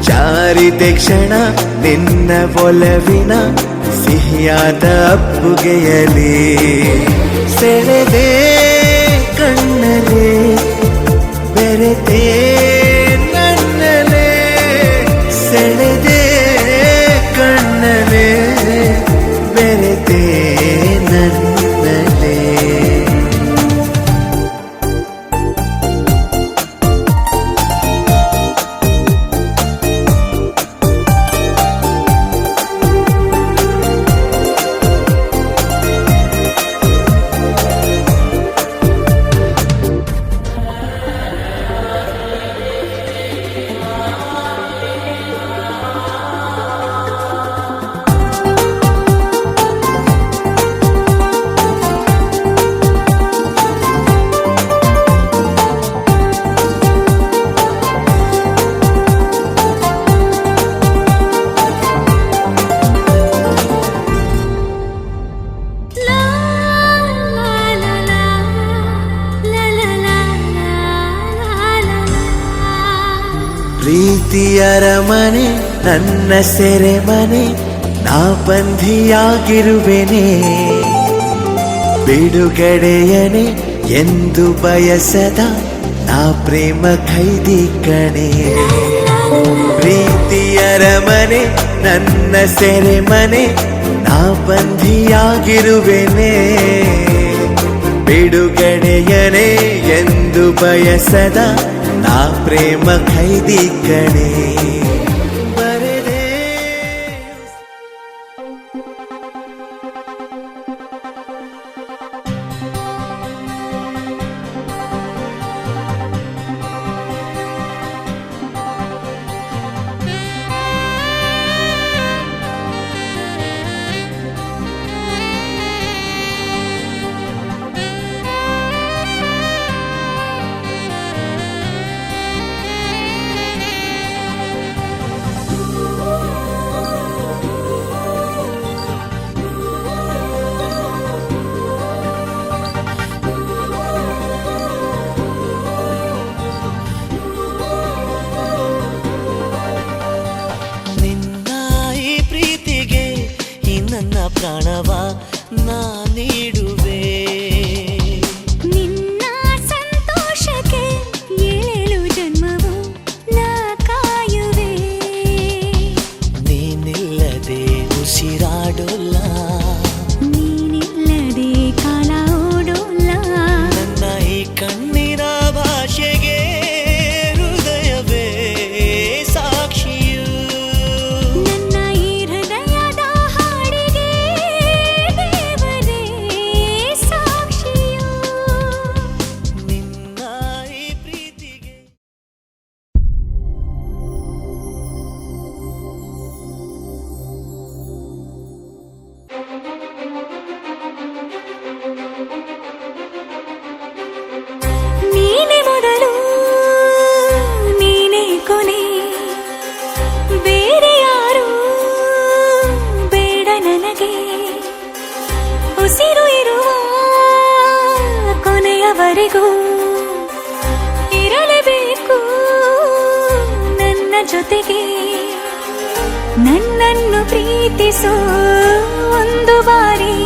ಜಾರಿದೆ ಕ್ಷಣ ನಿನ್ನ ಒಲವಿನ ಸಿಹಿಯಾದ ಅಪ್ಪುಗೆಯಲಿ ಸೆಳೆದೆ ಕಣ್ಣಲೆ ಬೆರೆತೆ ನನ್ನಲೆ ಸೆಳೆದೆ ಕಣ್ಣಲೆ ಬೆರೆತೆ ನನ್ನಲೆ ಪ್ರೀತಿಯರ ಮನೆ ನನ್ನ ಸೆರೆಮನೆ ನಾ ಬಂಧಿಯಾಗಿರುವೆನೆ ಬಿಡುಗಡೆಯನೆ ಎಂದು ಬಯಸದ ನಾ ಪ್ರೇಮ ಖೈದಿ ಕಣೆ ಪ್ರೀತಿಯರ ಮನೆ ನನ್ನ ಸೆರೆಮನೆ, ನಾ ಬಂಧಿಯಾಗಿರುವೆನೆ. ಬಿಡುಗಡೆಯನೇ ಎಂದು ಬಯಸದ ನಾ ಪ್ರೇಮ ಖೈದಿ ಕಣೆ. ಬರೆದೆ ಪ್ರಾಣವ ನಾ ನೀಡುವೆ. ನಿನ್ನ ಸಂತೋಷಕ್ಕೆ ಏಳೇಳು ಜನ್ಮವು ನಾ ಕಾಯುವೆ. ನೀನಿಲ್ಲದೆ ಉಸಿರಾಡೋಲ್ಲ, ನೀನಿಲ್ಲದೆ ಕಾಲ ಓಡೋಲ್ಲ. ನನ್ನ ಈ ಕಣ್ಣಿನ ಭಾಷೆಗೆ ಹೃದಯವೇ ಸಾಕ್ಷಿಯು. ನನ್ನ ಈ ಹೃದಯದ ಹಾಡಿಗೆ ದೇವರೇ ಸಾಕ್ಷಿಯು. ನಿನ್ನ ಈ ಪ್ರೀತಿಗೆ ನೀನೇ ಮೊದಲು ನೀನೇ ಕೊನೆ, ಬೇರೆ ಯಾರು ಬೇಡ ನನಗೆ. ಉಸಿರು ಇರುವ ಕೊನೆಯವರೆಗೂ ಇರಲೇಬೇಕು ನನ್ನ ಜೊತೆಗೆ. ನನ್ನನ್ನು ಪ್ರೀತಿಸೋ ಒಂದು ಬಾರಿ,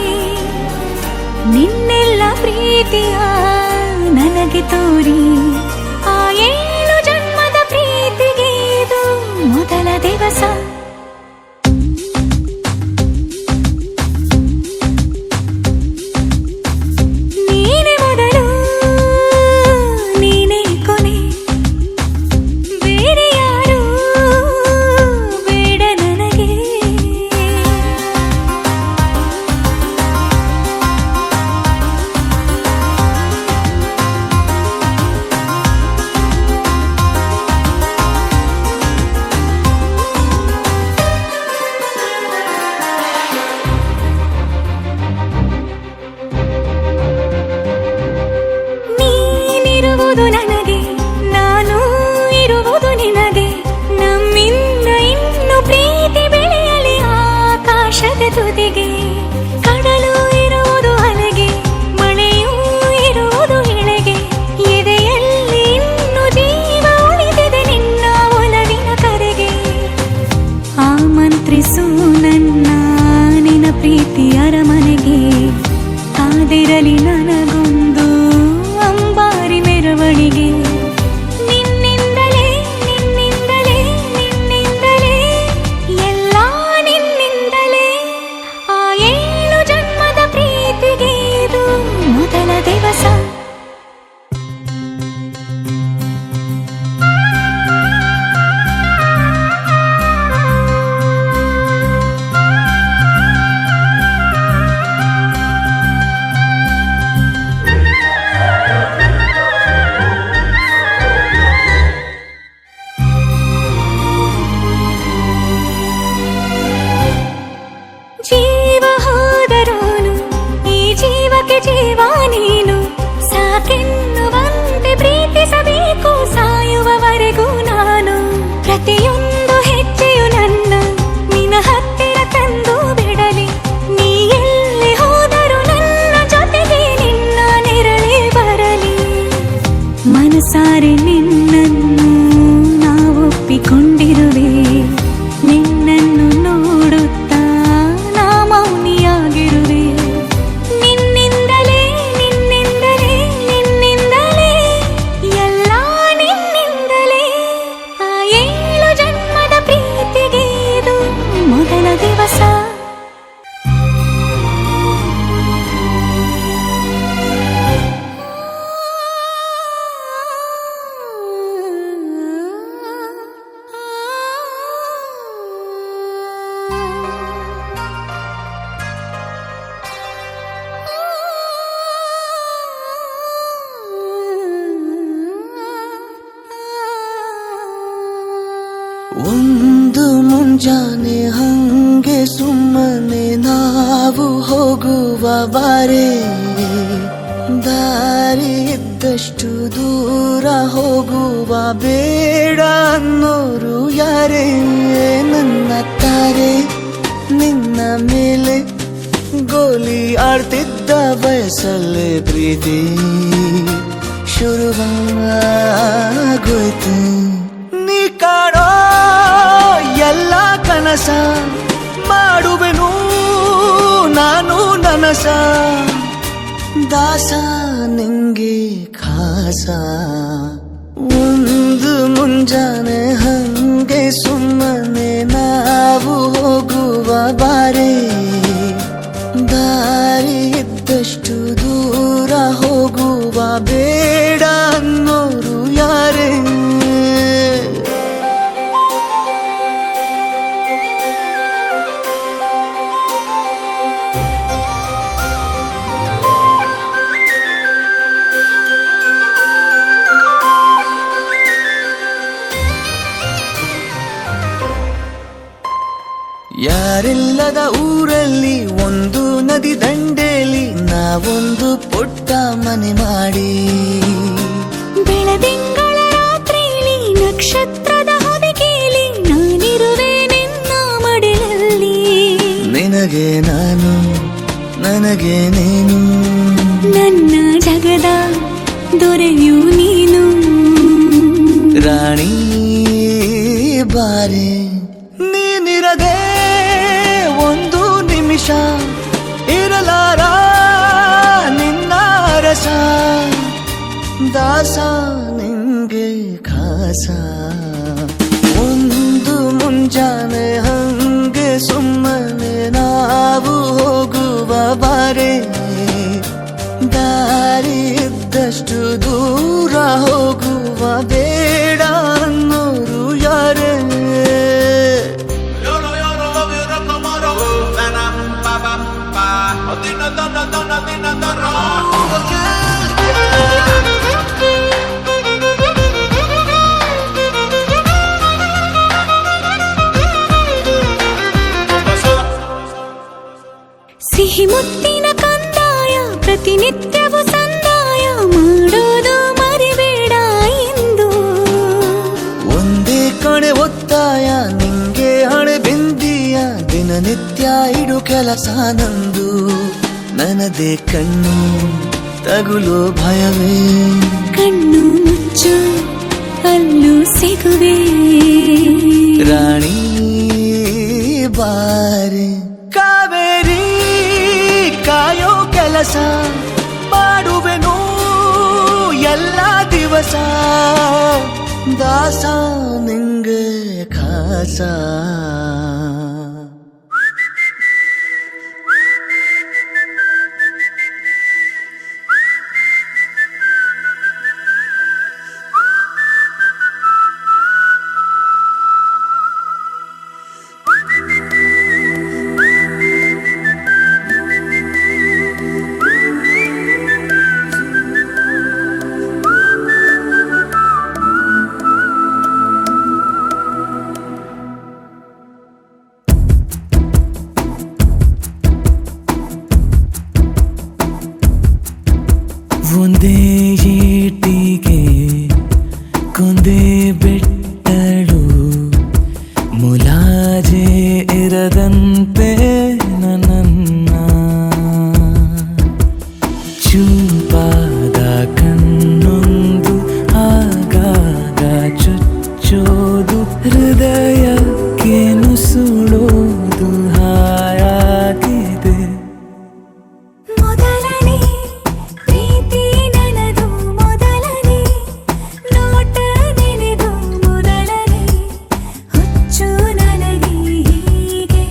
ನಿನ್ನೆಲ್ಲ ಪ್ರೀತಿಯ ನನಗೆ ತೋರಿ. ಆ 7 ಜನ್ಮದ ಪ್ರೀತಿಗೆ ಇದು ಮೊದಲ ದಿವಸ. ನೀನೇ ಮೊದಲು ನೀನೇ ಕೊನೆ, ಬೇರೆ ಯಾರು ಬೇಡ ನನಗೆ. ನೀನಿರುವುದು ನನಗೆ, ನಾನು ಇರುವುದು ನಿನಗೆ. ನಮ್ಮಿಂದ ಇನ್ನು ಪ್ರೀತಿ ಬೆಳೆಯಲಿ ಆಕಾಶದ ತುದಿಗೆ. ಕಡಲು ಇರುವುದು ಅಲೆಗೆ, ಮಳೆಯೂ ಇರುವುದು ಎಳೆಗೆ. ಎದೆಯಲ್ಲಿ ಇನ್ನು ಜೀವ ಉಳಿದಿದೆ ನಿನ್ನ ಒಲವಿನ ಕರೆಗೆ. ಆಮಂತ್ರಿಸು ನನ್ನ ನಿನ್ನ ಪ್ರೀತಿ ಅರಮನೆಗೆ. ಕಾದಿರಲಿ ನನಗೊಂದು ಅಂಬಾರಿ ಮೆರವಣಿಗೆ. ನಿನ್ನಿಂದಲೇ ನಿನ್ನಿಂದಲೇ ನಿನ್ನಿಂದಲೇ ಎಲ್ಲ ನಿನ್ನಿಂದಲೇ. ಆ 7 ಜನ್ಮದ ಪ್ರೀತಿಗೆ ಇದು ಮೊದಲ ದಿವಸ. ಮುಂಜಾನೆ ಹಂಗೆ ಸುಮ್ಮನೆ ನಾವು ಹೋಗುವ ಬಾರೆ, ದಾರಿ ಇದ್ದಷ್ಟು ದೂರ ಹೋಗುವ ಬೇಡ ಅನ್ನೋರು ಯಾರೇ. ನನ್ನ ತಾರೆ ನಿನ್ನ ಮೇಲೆ ಗೋಲಿ ಆಡ್ತಿದ್ದ ವಯಸ್ಸಲ್ಲೇ ಪ್ರೀತಿ ಶುರುವಾಗೋಯ್ತು. ನೀ ಕಾಡೋ ಎಲ್ಲ ಕನಸ ಮಾಡುವೆನು ನಾನು ನನಸ, ದಾಸ ನಿಂಗೆ ಖಾಸ. ಒಂದು ಮುಂಜಾನೆ ಹಂಗೆ ಸುಮ್ಮನೆ ನಾವು ಹೋಗುವ ಬಾರೆ, ದಾರಿ ಇದ್ದಷ್ಟು ದೂರ ಹೋಗುವ ಬೇಡ ಅನ್ನೋರು ಯಾರೇ. ಯಾರಿಲ್ಲದ ಊರಲ್ಲಿ ಒಂದು ನದಿ ದಂಡೆಯಲ್ಲಿ ನಾವೊಂದು ಪುಟ್ಟ ಮನೆ ಮಾಡಿ, ಬೆಳದಿಂಗಳ ರಾತ್ರಿಲಿ ನಕ್ಷತ್ರದ ಹೊದಿಕೆಯಲ್ಲಿ ನಾನಿರುವೆ ನಿನ್ನ ಮಡಿಲಲ್ಲಿ. ನಿನಗೆ ನಾನು ನನಗೆ ನೀನು, ನನ್ನ ಜಗದ ದೊರೆಯು ನೀನು. ರಾಣಿ ಬಾರೆ ನೀನಿರದೆ ಒಂದು ನಿಮಿಷ ಇರಲಾರ ನಿನ್ನ ರಸ, ದಾಸ ನಿಂಗೆ ಖಾಸ. ಒಂದು ಮುಂಜಾನೆ ಹಂಗೆ ಸುಮ್ಮನೆ ನಾವು ಹೋಗುವ ಬಾರೆ, ದಾರಿ ಇದ್ದಷ್ಟು ದೂರ ಹೋಗುವ ಬೇಡ ಅನ್ನೋರು ಯಾರೇ. ಸಿಹಿ ಮುತ್ತಿನ ಕಂದಾಯ ಪ್ರತಿನಿತ್ಯವೂ ಸಂದಾಯ ಮಾಡೋದು ಮರಿಬೇಡ ಎಂದು. ಒಂದೇ ಕಣೆ ಒತ್ತಾಯ ನಿಂಗೆ ಹಣೆ ಬಿಂದಿಯ, ದಿನನಿತ್ಯ ಇಡು ಕೆಲಸ ನಂದು. ನನ್ನದೇ ಕಣ್ಣು ತಗುಲೋ ಭಯವೇ, ಕಣ್ಣು ಮುಚ್ಚು ಅಲ್ಲೂ ಸಿಗುವೆ. ರಾಣಿ ಬಾರೆ ಕಾವೇರಿ ಕಾಯೋ ಕೆಲಸ ಮಾಡುವೆನು ಎಲ್ಲ ದಿವಸ, ದಾಸ ನಿಂಗೆ ಖಾಸ. ಒಂದೇ ಏಟಿಗೆ ಕೊಂದೇ ಬೆಟ್ಟಳು, ಮುಲಾಜೆ ಇರದಂತೆ ನನ್ನ ಚೂಪಾದ ಕಣ್ಣೊಂದು ಆಗಾಗ ಚುಚ್ಚೋದು, ಹೃದಯಕ್ಕೆ ನುಸುಳೋದು ಹಾಯಾಗಿದೆ. ಮೊದಲನೇ ಪ್ರೀತಿ ನನದು, ಮೊದಲನೇ ನೋಟ ನೆನೆದು, ಮೊದಲನೇ ಹುಚ್ಚು ನನಗೆ ಹೀಗೆ.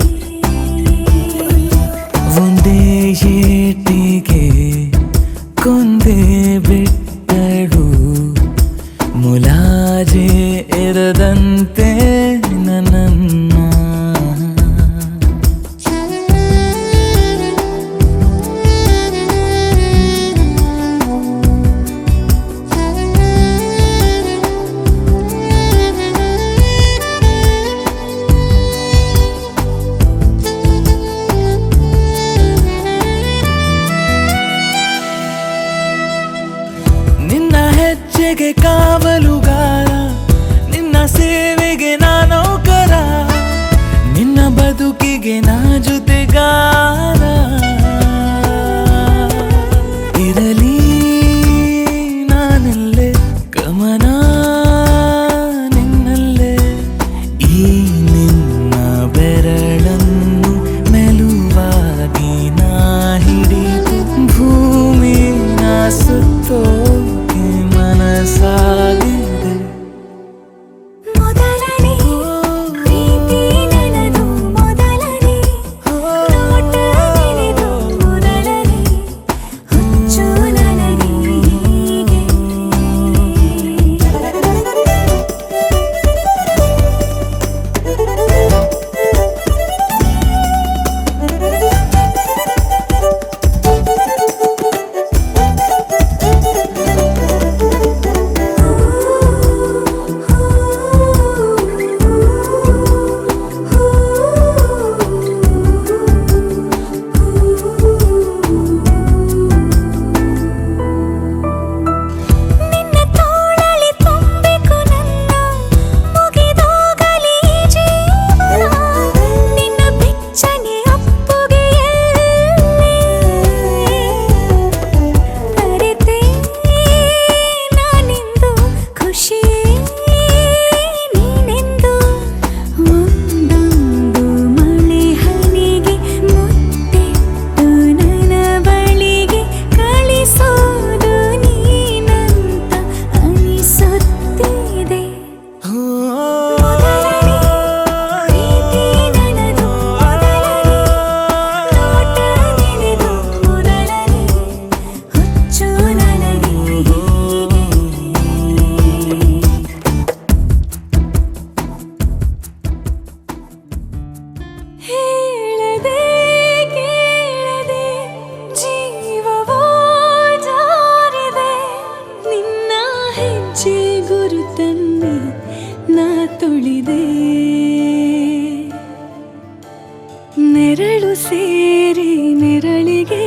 ನೆರಳು ಸೇರಿ ನೆರಳಿಗೆ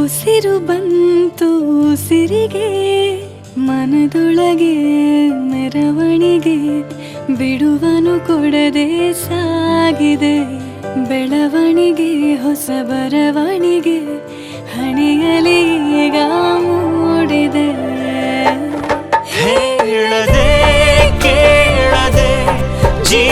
ಉಸಿರು ಬಂತು ಉಸಿರಿಗೆ ಮನದೊಳಗೆ ಮೆರವಣಿಗೆ ಬಿಡುವನು ಕೊಡದೆ ಸಾಗಿದೆ ಬೆಳವಣಿಗೆ ಹೊಸ ಬರವಣಿಗೆ ಹಣೆಯಲ್ಲಿ ಈಗ ಮೂಡಿದೆ ಹೇಳದೆ ಕೇಳದೆ ಜೀ